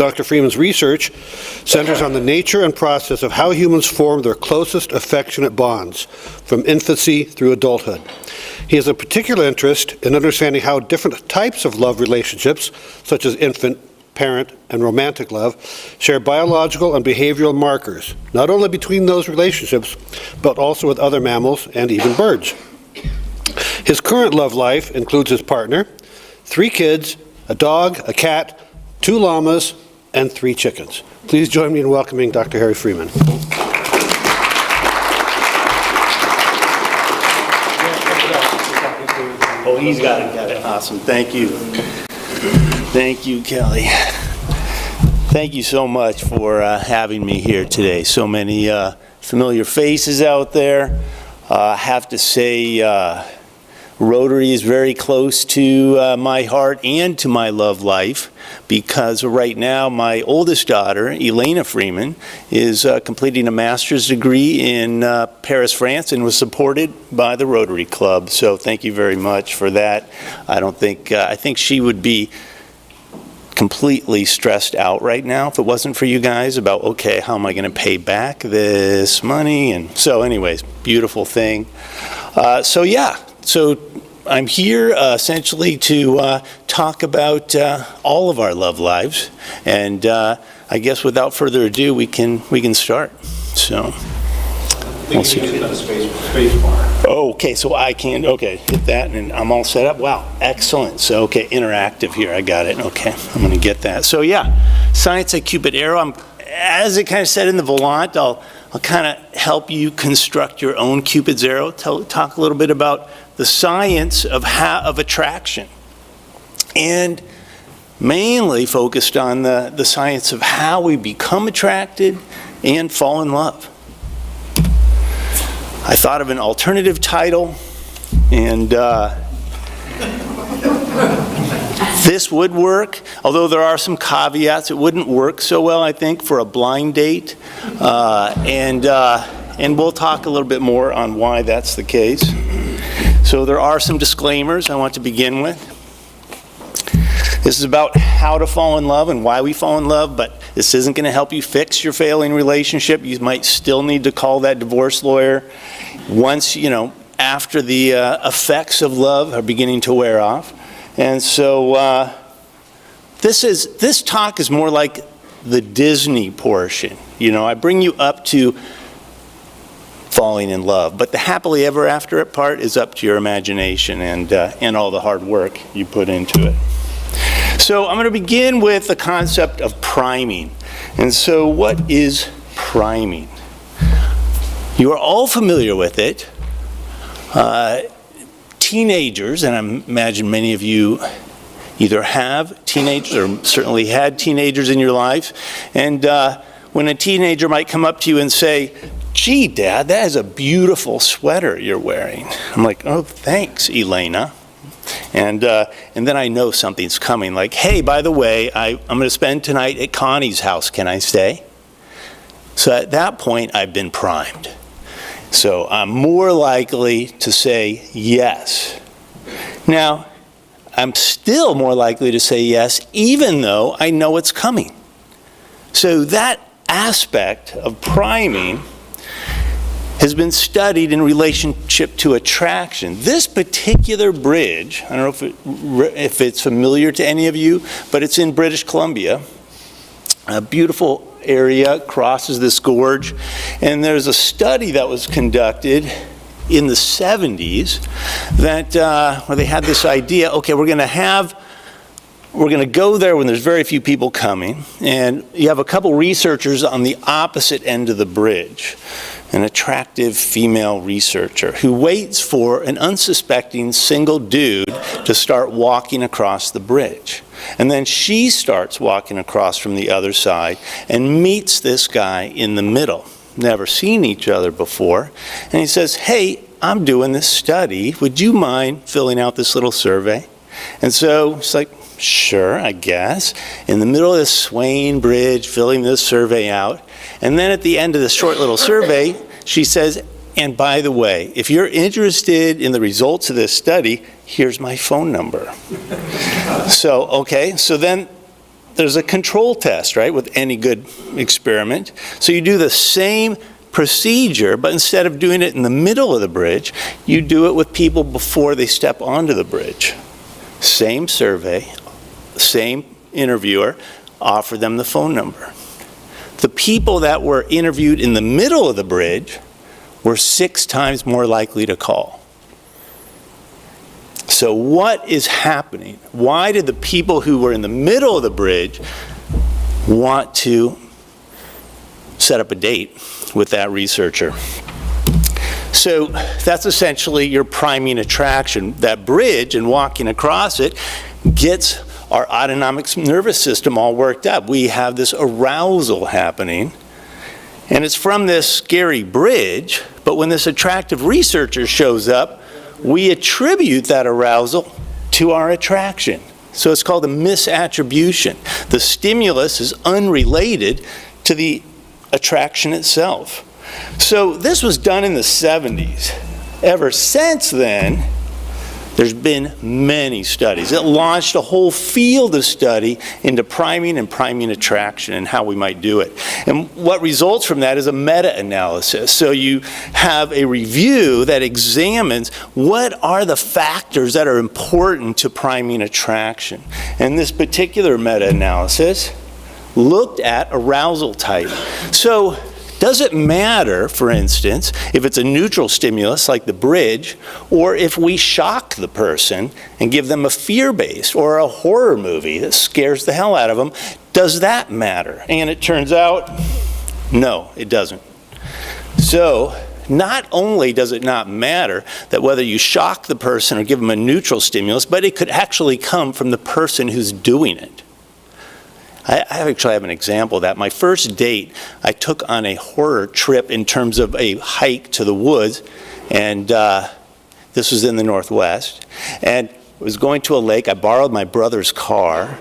Dr. Freeman's research centers on the nature and process of how humans form their closest affectionate bonds, from infancy through adulthood. He has a particular interest in understanding how different types of love relationships, such as infant, parent, and romantic love, share biological and behavioral markers, not only between those relationships, but also with other mammals and even birds. His current love life includes his partner, 3 kids, a dog, a cat, 2 llamas, and 3 chickens. Please join me in welcoming Dr. Harry Freeman. Oh, he's got it. Awesome. Thank you. Thank you, Kelly. Thank you so much for having me here today. So many familiar faces out there. I have to say, Rotary is very close to my heart and to my love life, because right now my oldest daughter, Elena Freeman, is completing a master's degree in Paris, France, and was supported by the Rotary Club. So thank you very much for that. I think she would be completely stressed out right now if it wasn't for you guys about, okay, how am I going to pay back this money? And so anyways, beautiful thing. So I'm here essentially to talk about all of our love lives, and I guess without further ado, we can start. So we'll see. Space bar. Okay, so I can hit that, and I'm all set up. Wow, excellent. So interactive here. I got it. Okay, I'm going to get that. So science at Cupid Arrow. As it kind of said in the volant, I'll kind of help you construct your own Cupid's arrow. Talk a little bit about the science of attraction, and mainly focused on the science of how we become attracted and fall in love. I thought of an alternative title, and this would work, although there are some caveats. It wouldn't work so well, I think, for a blind date, and we'll talk a little bit more on why that's the case. So there are some disclaimers I want to begin with. This is about how to fall in love and why we fall in love, but this isn't going to help you fix your failing relationship. You might still need to call that divorce lawyer once, after the effects of love are beginning to wear off. And so this talk is more like the Disney portion. I bring you up to falling in love, but the happily ever after part is up to your imagination and all the hard work you put into it. So I'm going to begin with the concept of priming. And so what is priming? You are all familiar with it. Teenagers, and I imagine many of you either have teenagers or certainly had teenagers in your life, and when a teenager might come up to you and say, "Gee, Dad, that is a beautiful sweater you're wearing." I'm like, "Oh, thanks, Elena." And then I know something's coming, like, "Hey, by the way, I'm going to spend tonight at Connie's house. Can I stay?" So at that point, I've been primed. So I'm more likely to say yes. Now, I'm still more likely to say yes, even though I know it's coming. So that aspect of priming has been studied in relationship to attraction. This particular bridge, I don't know if it's familiar to any of you, but it's in British Columbia. A beautiful area, crosses this gorge, and there's a study that was conducted in the 70s that where they had this idea, okay, we're going to go there when there's very few people coming, and you have a couple researchers on the opposite end of the bridge, an attractive female researcher who waits for an unsuspecting single dude to start walking across the bridge. And then she starts walking across from the other side and meets this guy in the middle. Never seen each other before. And he says, "Hey, I'm doing this study. Would you mind filling out this little survey?" And so she's like, "Sure, I guess." In the middle of this swaying bridge, filling this survey out. And then at the end of this short little survey, she says, "And by the way, if you're interested in the results of this study, here's my phone number." So then there's a control test, right, with any good experiment. So you do the same procedure, but instead of doing it in the middle of the bridge, you do it with people before they step onto the bridge. Same survey, same interviewer, offer them the phone number. The people that were interviewed in the middle of the bridge were 6 times more likely to call. So what is happening? Why did the people who were in the middle of the bridge want to set up a date with that researcher? So that's essentially your priming attraction. That bridge and walking across it gets our autonomic nervous system all worked up. We have this arousal happening, and it's from this scary bridge, but when this attractive researcher shows up, we attribute that arousal to our attraction. So it's called a misattribution. The stimulus is unrelated to the attraction itself. So this was done in the 70s. Ever since then, there's been many studies. It launched a whole field of study into priming and priming attraction and how we might do it. And what results from that is a meta-analysis. So you have a review that examines what are the factors that are important to priming attraction. And this particular meta-analysis looked at arousal type. So does it matter, for instance, if it's a neutral stimulus like the bridge, or if we shock the person and give them a fear-based or a horror movie that scares the hell out of them? Does that matter? And it turns out, no, it doesn't. So not only does it not matter that whether you shock the person or give them a neutral stimulus, but it could actually come from the person who's doing it. I actually have an example of that. My first date, I took on a horror trip in terms of a hike to the woods, and this was in the Northwest. And I was going to a lake. I borrowed my brother's car,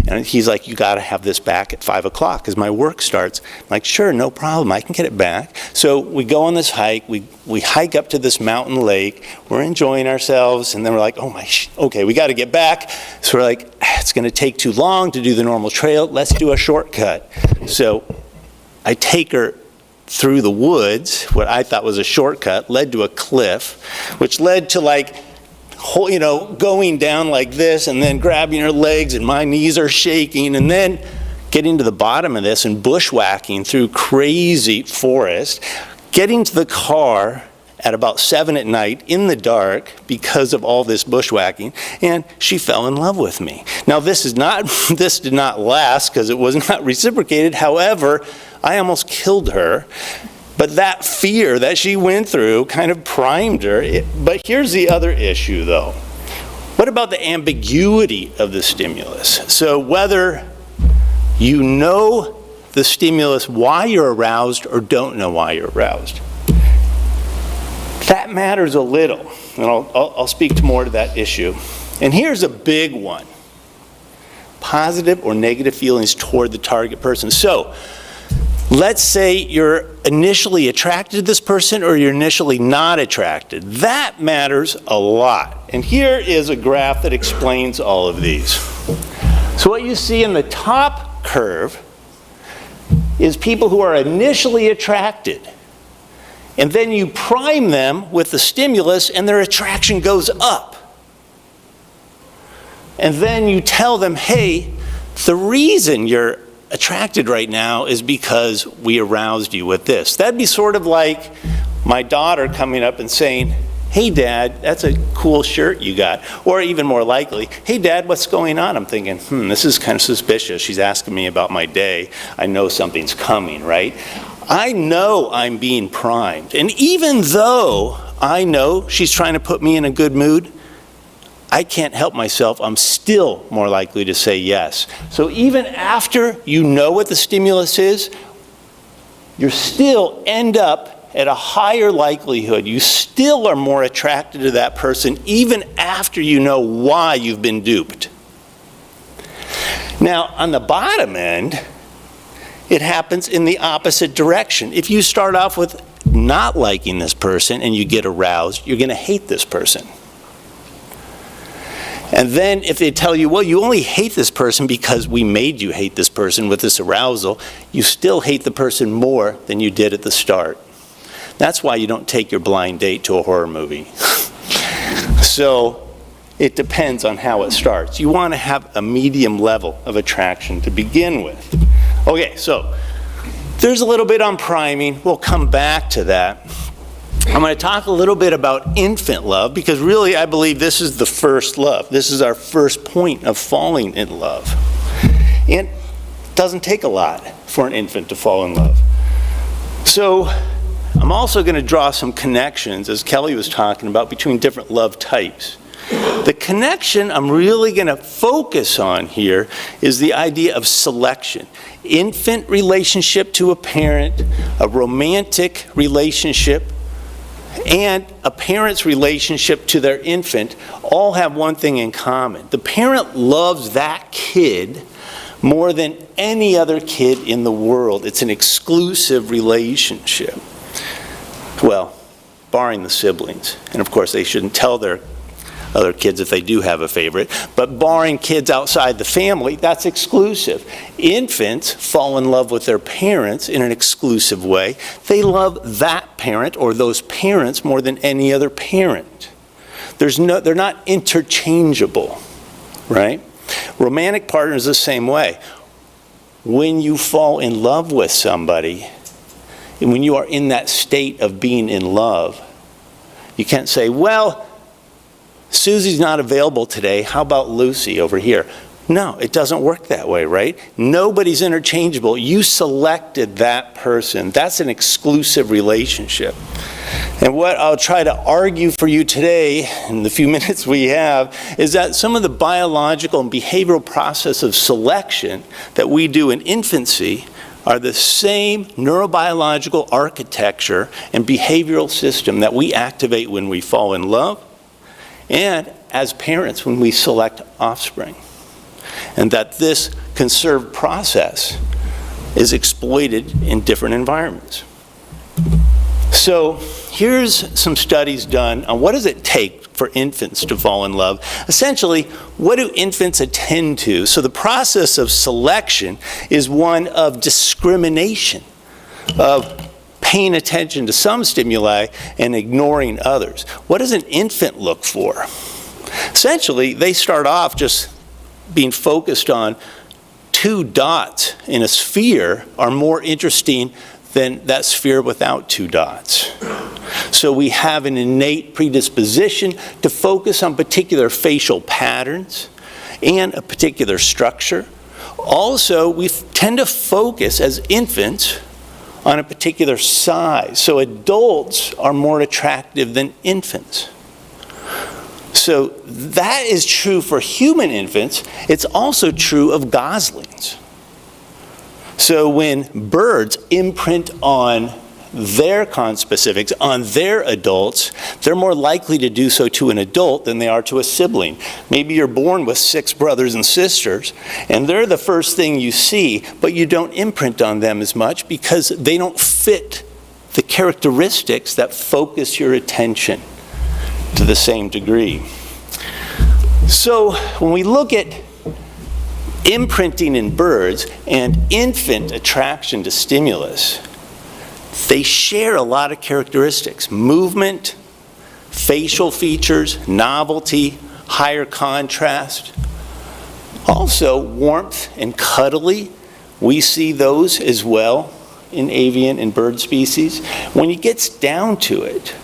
and he's like, you got to have this back at 5 o'clock because my work starts. I'm like, sure, no problem. I can get it back. So we go on this hike. We hike up to this mountain lake. We're enjoying ourselves, and then we're like, oh my, okay, we got to get back. So we're like, it's going to take too long to do the normal trail. Let's do a shortcut. So I take her through the woods. What I thought was a shortcut led to a cliff, which led to like, you know, going down like this and then grabbing her legs, and my knees are shaking, and then getting to the bottom of this and bushwhacking through crazy forest, getting to the car at about 7 at night in the dark because of all this bushwhacking, and she fell in love with me. Now this did not last because it was not reciprocated. However, I almost killed her. But that fear that she went through kind of primed her. But here's the other issue, though. What about the ambiguity of the stimulus? So whether you know the stimulus, why you're aroused, or don't know why you're aroused, that matters a little. And I'll speak more to that issue. And here's a big one. Positive or negative feelings toward the target person. So let's say you're initially attracted to this person or you're initially not attracted. That matters a lot. And here is a graph that explains all of these. So what you see in the top curve is people who are initially attracted. And then you prime them with the stimulus and their attraction goes up. And then you tell them, hey, the reason you're attracted right now is because we aroused you with this. That'd be sort of like my daughter coming up and saying, hey Dad, that's a cool shirt you got. Or even more likely, hey Dad, what's going on? I'm thinking, this is kind of suspicious. She's asking me about my day. I know something's coming, right? I know I'm being primed. And even though I know she's trying to put me in a good mood, I can't help myself. I'm still more likely to say yes. So even after you know what the stimulus is, you still end up at a higher likelihood. You still are more attracted to that person even after you know why you've been duped. Now, on the bottom end, it happens in the opposite direction. If you start off with not liking this person and you get aroused, you're going to hate this person. And then if they tell you, well, you only hate this person because we made you hate this person with this arousal, you still hate the person more than you did at the start. That's why you don't take your blind date to a horror movie. So it depends on how it starts. You want to have a medium level of attraction to begin with. Okay, so there's a little bit on priming. We'll come back to that. I'm going to talk a little bit about infant love, because really I believe this is the first love. This is our first point of falling in love. And it doesn't take a lot for an infant to fall in love. So I'm also going to draw some connections, as Kelly was talking about, between different love types. The connection I'm really going to focus on here is the idea of selection. Infant relationship to a parent, a romantic relationship, and a parent's relationship to their infant all have one thing in common. The parent loves that kid more than any other kid in the world. It's an exclusive relationship. Well, barring the siblings. And of course, they shouldn't tell their other kids if they do have a favorite. But barring kids outside the family, that's exclusive. Infants fall in love with their parents in an exclusive way. They love that parent or those parents more than any other parent. They're not interchangeable, right? Romantic partners the same way. When you fall in love with somebody, and when you are in that state of being in love, you can't say, well, Susie's not available today, how about Lucy over here? No, it doesn't work that way, right? Nobody's interchangeable. You selected that person. That's an exclusive relationship. And what I'll try to argue for you today, in the few minutes we have, is that some of the biological and behavioral process of selection that we do in infancy are the same neurobiological architecture and behavioral system that we activate when we fall in love and as parents when we select offspring. And that this conserved process is exploited in different environments. So here's some studies done on what does it take for infants to fall in love. Essentially, what do infants attend to? So the process of selection is one of discrimination, of paying attention to some stimuli and ignoring others. What does an infant look for? Essentially, they start off just being focused on two dots in a sphere are more interesting than that sphere without two dots. So we have an innate predisposition to focus on particular facial patterns and a particular structure. Also, we tend to focus as infants on a particular size. So adults are more attractive than infants. So that is true for human infants. It's also true of goslings. So when birds imprint on their conspecifics, on their adults, they're more likely to do so to an adult than they are to a sibling. Maybe you're born with 6 brothers and sisters, and they're the first thing you see, but you don't imprint on them as much because they don't fit the characteristics that focus your attention to the same degree. So when we look at imprinting in birds and infant attraction to stimulus, they share a lot of characteristics. Movement, facial features, novelty, higher contrast. Also, warmth and cuddly. We see those as well in avian and bird species. When it gets down to it,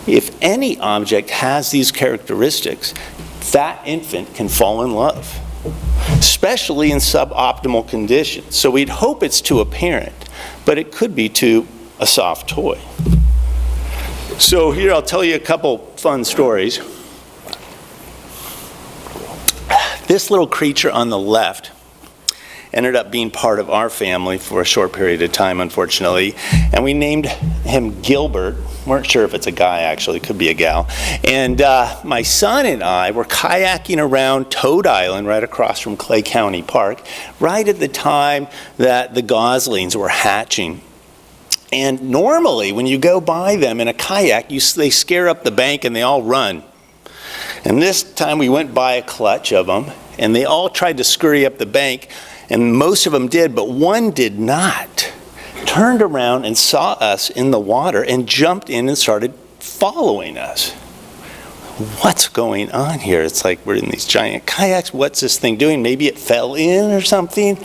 if any object has these characteristics, that infant can fall in love, especially in suboptimal conditions. So we'd hope it's to a parent, but it could be to a soft toy. So here I'll tell you a couple fun stories. This little creature on the left ended up being part of our family for a short period of time, unfortunately, and we named him Gilbert. Weren't sure if it's a guy, actually, could be a gal. And my son and I were kayaking around Toad Island right across from Clay County Park, right at the time that the goslings were hatching. And normally, when you go by them in a kayak, they scare up the bank and they all run. And this time we went by a clutch of them, and they all tried to scurry up the bank, and most of them did, but one did not. Turned around and saw us in the water and jumped in and started following us. What's going on here? It's like we're in these giant kayaks. What's this thing doing? Maybe it fell in or something.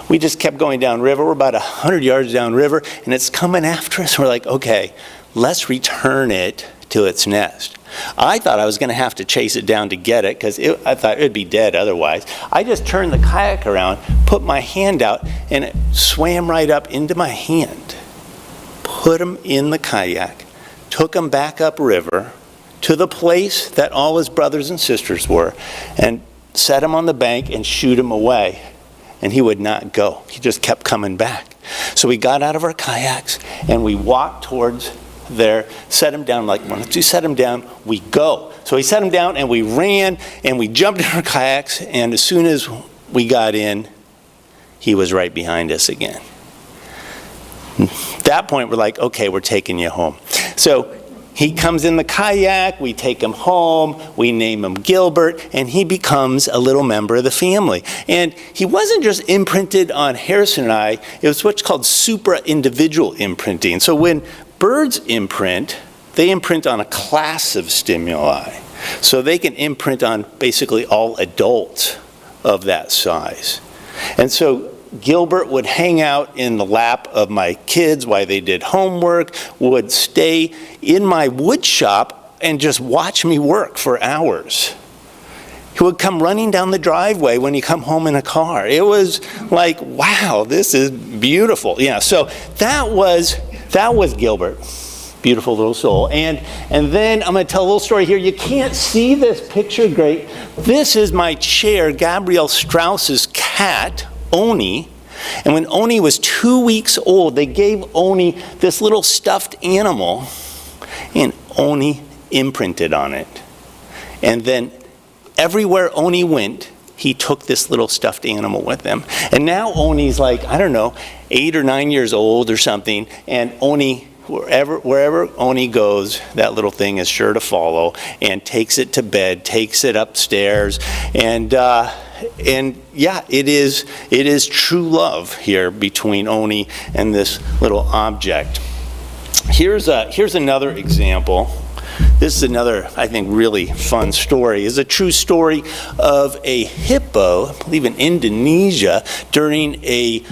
We just kept going downriver. We're about 100 yards downriver, and it's coming after us. We're like, okay, let's return it to its nest. I thought I was going to have to chase it down to get it because I thought it would be dead otherwise. I just turned the kayak around, put my hand out, and it swam right up into my hand. Put him in the kayak, took him back upriver to the place that all his brothers and sisters were, and set him on the bank and shoot him away. And he would not go. He just kept coming back. So we got out of our kayaks and we walked towards there, set him down, like, once you set him down, we go. So we set him down and we ran and we jumped in our kayaks, and as soon as we got in, he was right behind us again. At that point, we're like, okay, we're taking you home. So he comes in the kayak, we take him home, we name him Gilbert, and he becomes a little member of the family. And he wasn't just imprinted on Harrison and I, it was what's called supra-individual imprinting. So when birds imprint, they imprint on a class of stimuli. So they can imprint on basically all adults of that size. And so Gilbert would hang out in the lap of my kids while they did homework, would stay in my wood shop and just watch me work for hours. He would come running down the driveway when he come home in a car. It was like, wow, this is beautiful. Yeah, so that was Gilbert. Beautiful little soul. And then I'm going to tell a little story here. You can't see this picture great. This is my chair, Gabrielle Strauss's cat, Oni. And when Oni was 2 weeks old, they gave Oni this little stuffed animal, and Oni imprinted on it. And then everywhere Oni went, he took this little stuffed animal with him. And now Oni's like, I don't know, 8 or 9 years old or something, and Oni, wherever Oni goes, that little thing is sure to follow and takes it to bed, takes it upstairs, and yeah, it is true love here between Oni and this little object. Here's another example. This is another, I think, really fun story. It's a true story of a hippo, I believe in Indonesia, during a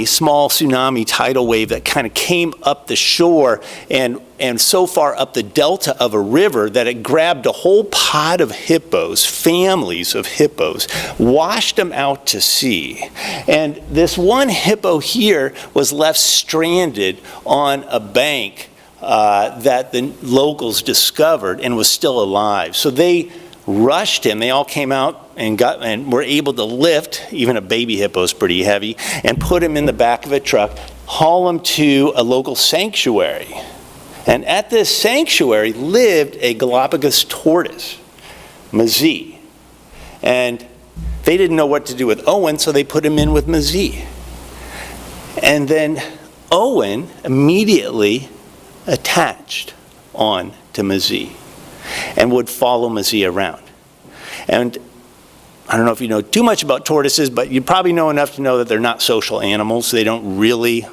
small tsunami tidal wave that kind of came up the shore and so far up the delta of a river that it grabbed a whole pod of hippos, families of hippos, washed them out to sea. And this one hippo here was left stranded on a bank that the locals discovered and was still alive. So they rushed him. They all came out and were able to lift, even a baby hippo is pretty heavy, and put him in the back of a truck, haul him to a local sanctuary. And at this sanctuary lived a Galapagos tortoise, Mazee. And they didn't know what to do with Owen, so they put him in with Mazee. And then Owen immediately attached on to Mazee and would follow Mazee around. And I don't know if you know too much about tortoises, but you probably know enough to know that they're not social animals. They don't really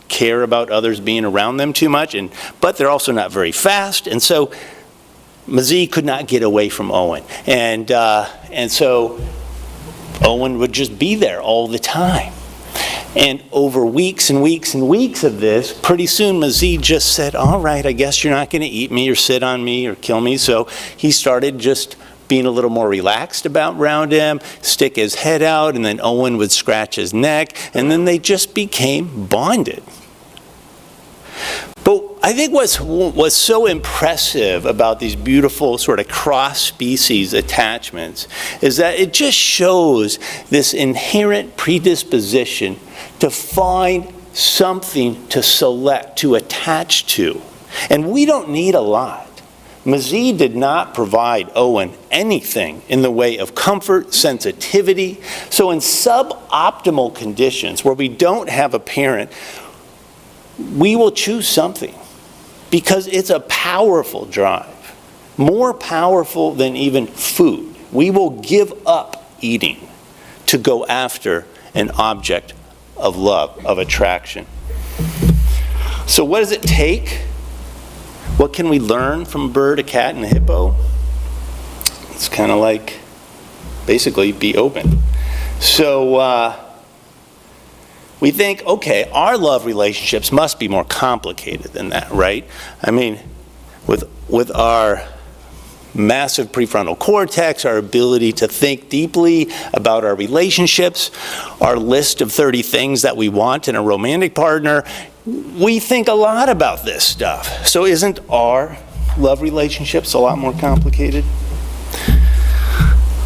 care about others being around them too much, but they're also not very fast. And so Mazee could not get away from Owen. And so Owen would just be there all the time. And over weeks and weeks and weeks of this, pretty soon Mazee just said, all right, I guess you're not going to eat me or sit on me or kill me. So he started just being a little more relaxed around him, stick his head out, and then Owen would scratch his neck, and then they just became bonded. But I think what's so impressive about these beautiful sort of cross-species attachments is that it just shows this inherent predisposition to find something to select, to attach to. And we don't need a lot. Mazee did not provide Owen anything in the way of comfort, sensitivity. So in suboptimal conditions where we don't have a parent, we will choose something because it's a powerful drive. more powerful than even food. We will give up eating to go after an object of love, of attraction. So what does it take? What can we learn from a bird, a cat, and a hippo? It's kind of like, basically, be open. So we think, okay, our love relationships must be more complicated than that, right? I mean, with our massive prefrontal cortex, our ability to think deeply about our relationships, our list of 30 things that we want in a romantic partner, we think a lot about this stuff. So isn't our love relationships a lot more complicated?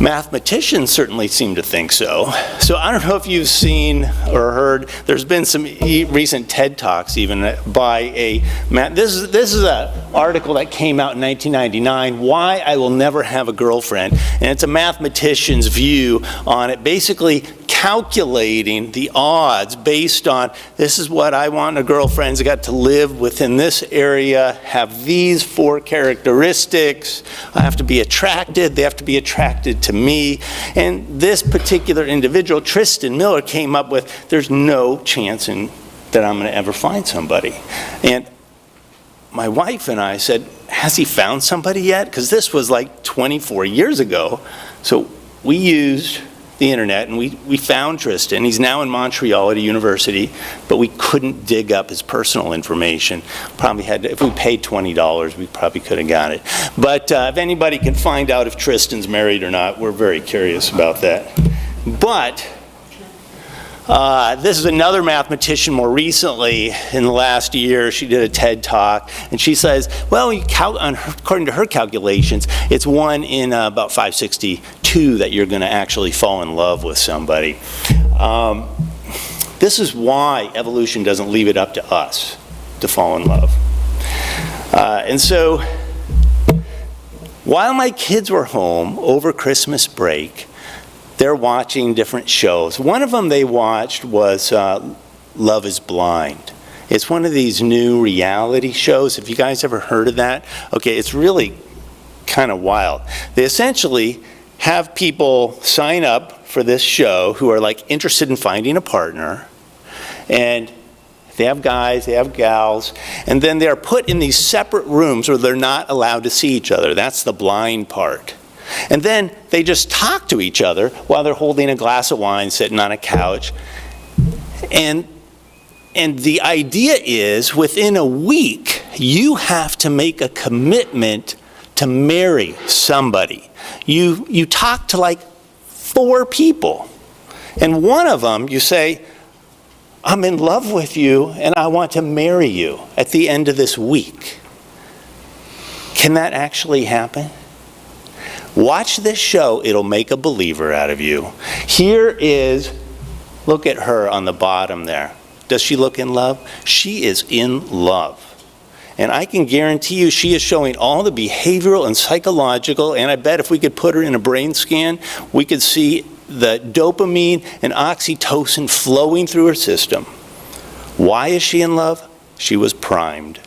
Mathematicians certainly seem to think so. So I don't know if you've seen or heard, there's been some recent TED Talks even by this is an article that came out in 1999, Why I Will Never Have a Girlfriend. And it's a mathematician's view on it, basically calculating the odds based on, this is what I want in a girlfriend. I got to live within this area, have these 4 characteristics. I have to be attracted. They have to be attracted to me. And this particular individual, Tristan Miller, came up with, there's no chance that I'm going to ever find somebody. And my wife and I said, has he found somebody yet? Because this was like 24 years ago. So we used the internet, and we found Tristan. He's now in Montreal at a university, but we couldn't dig up his personal information. Probably had to, if we paid $20, we probably could have got it. But if anybody can find out if Tristan's married or not, we're very curious about that. But this is another mathematician more recently in the last year. She did a TED Talk, and she says, well, according to her calculations, it's 1 in about 562 that you're going to actually fall in love with somebody. This is why evolution doesn't leave it up to us to fall in love. And so, while my kids were home over Christmas break, they're watching different shows. One of them they watched was Love is Blind. It's one of these new reality shows. Have you guys ever heard of that? Okay, it's really kind of wild. They essentially have people sign up for this show who are like interested in finding a partner, and they have guys, they have gals, and then they're put in these separate rooms where they're not allowed to see each other. That's the blind part. And then they just talk to each other while they're holding a glass of wine, sitting on a couch. And the idea is, within a week, you have to make a commitment to marry somebody. You talk to like 4 people. And one of them, you say, I'm in love with you and I want to marry you at the end of this week. Can that actually happen? Watch this show, it'll make a believer out of you. Here is, look at her on the bottom there. Does she look in love? She is in love. And I can guarantee you she is showing all the behavioral and psychological, and I bet if we could put her in a brain scan, we could see the dopamine and oxytocin flowing through her system. Why is she in love? She was primed.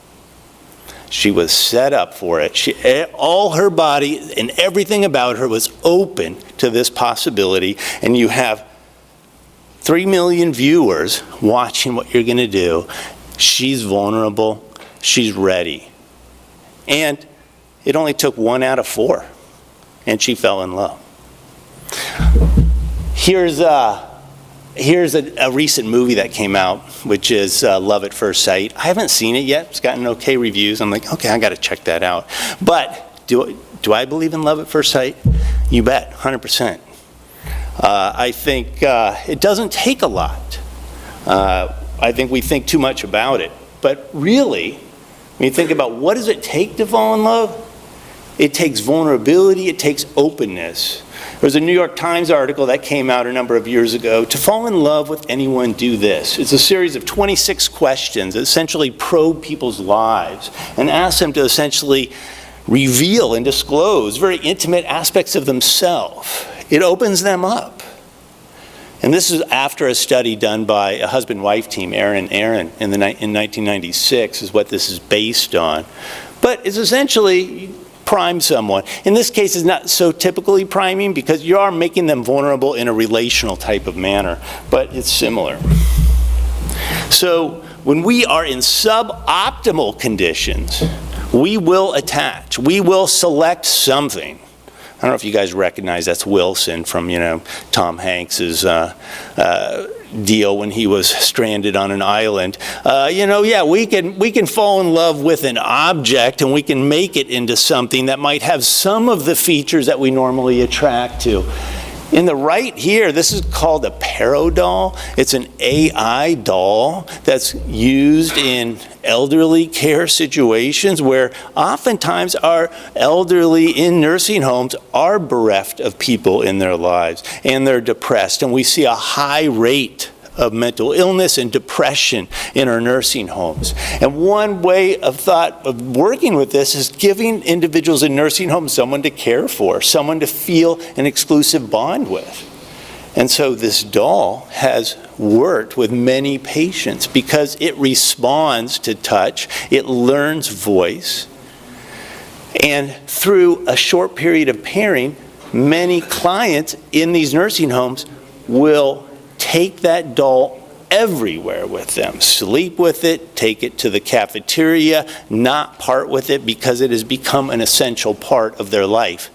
She was set up for it. All her body and everything about her was open to this possibility. And you have 3 million viewers watching what you're going to do. She's vulnerable. She's ready. And it only took 1 out of 4. And she fell in love. Here's a recent movie that came out, which is Love at First Sight. I haven't seen it yet. It's gotten okay reviews. I'm like, okay, I got to check that out. But do I believe in love at first sight? You bet, 100%. I think it doesn't take a lot. I think we think too much about it. But really, when you think about what does it take to fall in love, it takes vulnerability, it takes openness. There was a New York Times article that came out a number of years ago. To fall in love with anyone, do this. It's a series of 26 questions that essentially probe people's lives and ask them to essentially reveal and disclose very intimate aspects of themselves. It opens them up. And this is after a study done by a husband-wife team, Aaron in 1996, is what this is based on. But it's essentially, prime someone. In this case, it's not so typically priming because you are making them vulnerable in a relational type of manner, but it's similar. So when we are in suboptimal conditions, we will attach. We will select something. I don't know if you guys recognize that's Wilson from, Tom Hanks's deal when he was stranded on an island. We can fall in love with an object and we can make it into something that might have some of the features that we normally attract to. In the right here, this is called a paradoll. It's an AI doll that's used in elderly care situations where oftentimes our elderly in nursing homes are bereft of people in their lives and they're depressed. And we see a high rate of mental illness and depression in our nursing homes. And one way of thought of working with this is giving individuals in nursing homes someone to care for, someone to feel an exclusive bond with. And so this doll has worked with many patients because it responds to touch, it learns voice, and through a short period of pairing, many clients in these nursing homes will take that doll everywhere with them, sleep with it, take it to the cafeteria, not part with it because it has become an essential part of their life,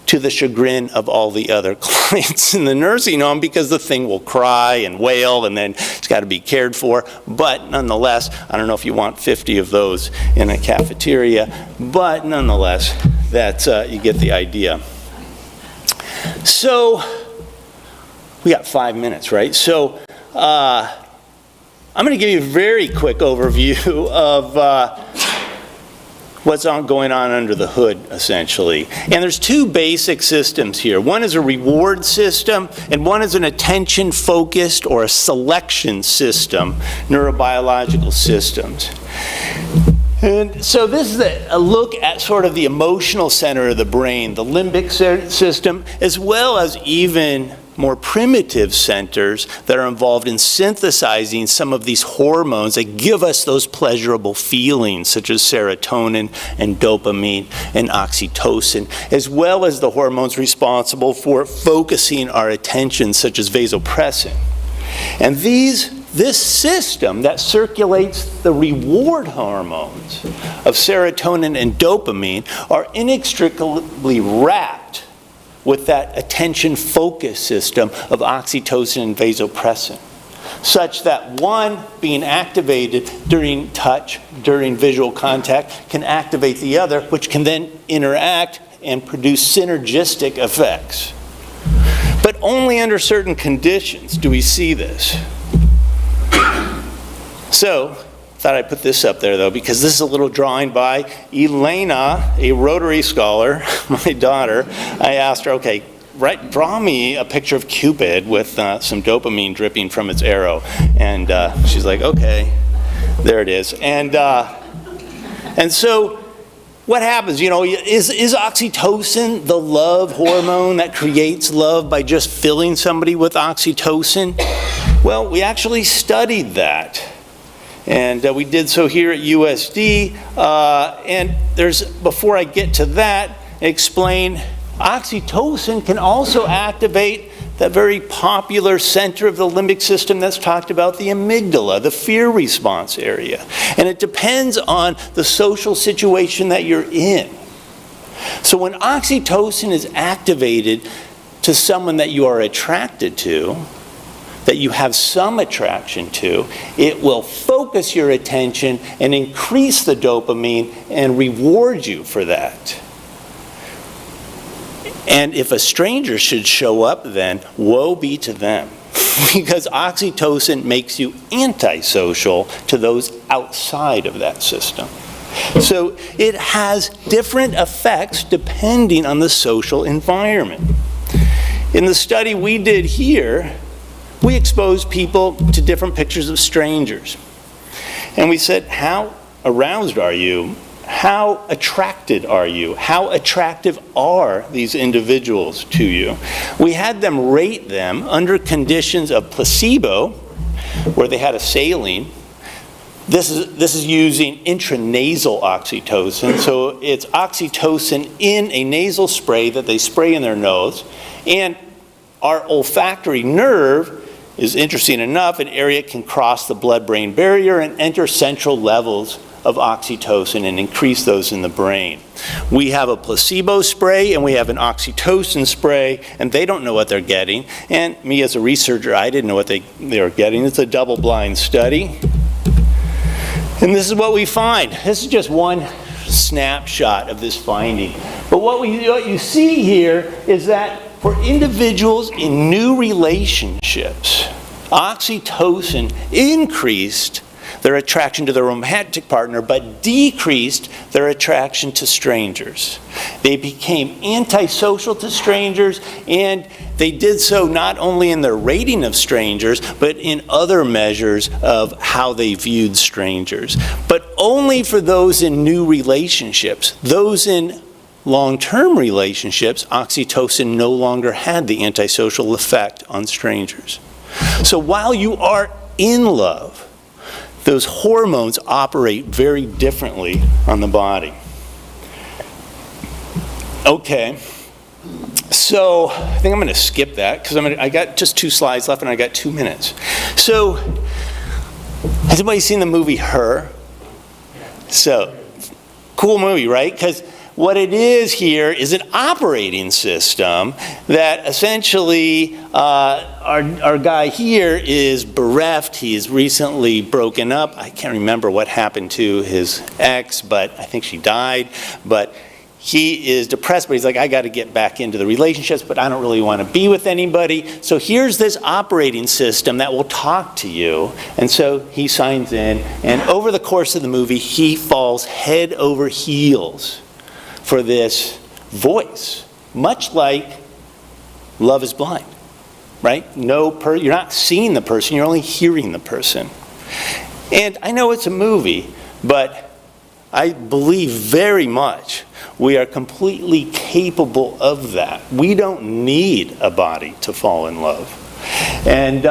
to the chagrin of all the other clients in the nursing home because the thing will cry and wail and then it's got to be cared for. But nonetheless, I don't know if you want 50 of those in a cafeteria, but nonetheless, that's you get the idea. So, we got 5 minutes, right? So I'm going to give you a very quick overview of what's going on under the hood, essentially. And there's two basic systems here. One is a reward system, and one is an attention-focused or a selection system, neurobiological systems. And so this is a look at sort of the emotional center of the brain, the limbic system, as well as even more primitive centers that are involved in synthesizing some of these hormones that give us those pleasurable feelings, such as serotonin and dopamine and oxytocin, as well as the hormones responsible for focusing our attention, such as vasopressin. And this system that circulates the reward hormones of serotonin and dopamine are inextricably wrapped with that attention focus system of oxytocin and vasopressin, such that one being activated during touch, during visual contact, can activate the other, which can then interact and produce synergistic effects. But only under certain conditions do we see this. So, thought I'd put this up there though, because this is a little drawing by Elena, a Rotary scholar, my daughter. I asked her, okay, draw me a picture of Cupid with some dopamine dripping from its arrow. And she's like, okay, there it is. And so what happens, is oxytocin the love hormone that creates love by just filling somebody with oxytocin? Well, we actually studied that. And we did so here at USD. And before I get to that, explain oxytocin can also activate that very popular center of the limbic system that's talked about, the amygdala, the fear response area. And it depends on the social situation that you're in. So when oxytocin is activated to someone that you are attracted to, that you have some attraction to, it will focus your attention and increase the dopamine and reward you for that. And if a stranger should show up then, woe be to them. Because oxytocin makes you antisocial to those outside of that system. So it has different effects depending on the social environment. In the study we did here, we exposed people to different pictures of strangers. And we said, how aroused are you? How attracted are you? How attractive are these individuals to you? We had them rate them under conditions of placebo, where they had a saline, This is using intranasal oxytocin. So it's oxytocin in a nasal spray that they spray in their nose. And our olfactory nerve is, interesting enough, an area can cross the blood-brain barrier and enter central levels of oxytocin and increase those in the brain. We have a placebo spray and we have an oxytocin spray, and they don't know what they're getting. And me as a researcher, I didn't know what they were getting. It's a double-blind study. And this is what we find. This is just one snapshot of this finding. But what you see here is that for individuals in new relationships, oxytocin increased their attraction to their romantic partner, but decreased their attraction to strangers. They became antisocial to strangers, and they did so not only in their rating of strangers, but in other measures of how they viewed strangers. But only for those in new relationships. Those in long-term relationships, oxytocin no longer had the antisocial effect on strangers. So while you are in love, those hormones operate very differently on the body. Okay, so I think I'm going to skip that because I got just 2 slides left and I got 2 minutes. So, has anybody seen the movie Her? So, cool movie, right? Because what it is here is an operating system that essentially our guy here is bereft. He is recently broken up. I can't remember what happened to his ex, but I think she died. But he is depressed, but he's like, I got to get back into the relationships, but I don't really want to be with anybody. So here's this operating system that will talk to you. And so he signs in, and over the course of the movie, he falls head over heels for this voice, much like Love is Blind, right? You're not seeing the person, you're only hearing the person. And I know it's a movie, but I believe very much we are completely capable of that. We don't need a body to fall in love. And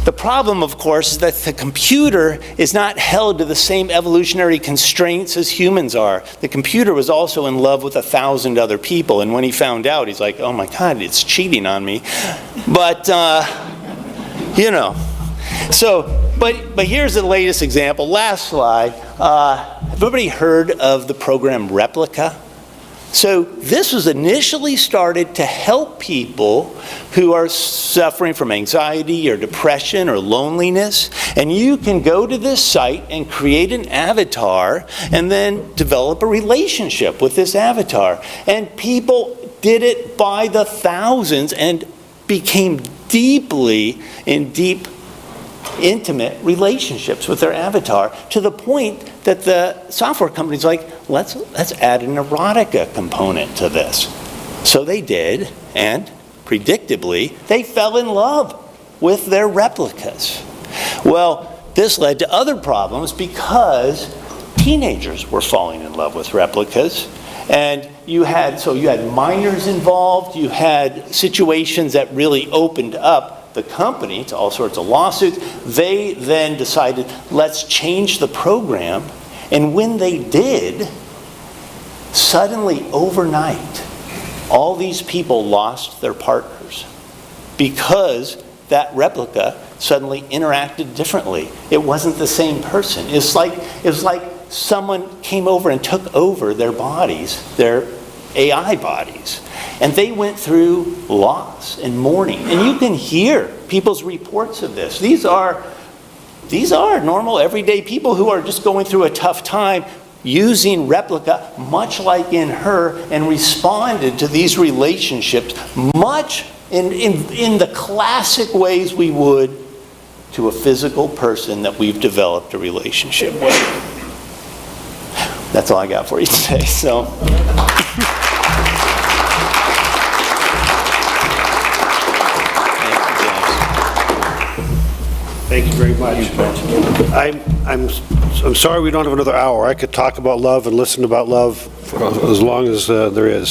the problem, of course, is that the computer is not held to the same evolutionary constraints as humans are. The computer was also in love with 1,000 other people, and when he found out, he's like, oh my God, it's cheating on me. But, you know. So, but here's the latest example. Last slide. Have everybody heard of the program Replica? So this was initially started to help people who are suffering from anxiety or depression or loneliness. And you can go to this site and create an avatar and then develop a relationship with this avatar. And people did it by the thousands and became deeply in deep intimate relationships with their avatar, to the point that the software company's like, let's add an erotica component to this. So they did, and predictably, they fell in love with their replicas. Well, this led to other problems because teenagers were falling in love with replicas. And you had minors involved, you had situations that really opened up the company to all sorts of lawsuits. They then decided, let's change the program. And when they did, suddenly overnight, all these people lost their partners because that replica suddenly interacted differently. It wasn't the same person. It's like someone came over and took over their bodies, their AI bodies. And they went through loss and mourning. And you can hear people's reports of this. These are normal, everyday people who are just going through a tough time, using Replica, much like in Her, and responded to these relationships much in the classic ways we would to a physical person that we've developed a relationship with. That's all I got for you today. So. Thank you very much. I'm sorry we don't have another hour. I could talk about love and listen about love for as long as there is.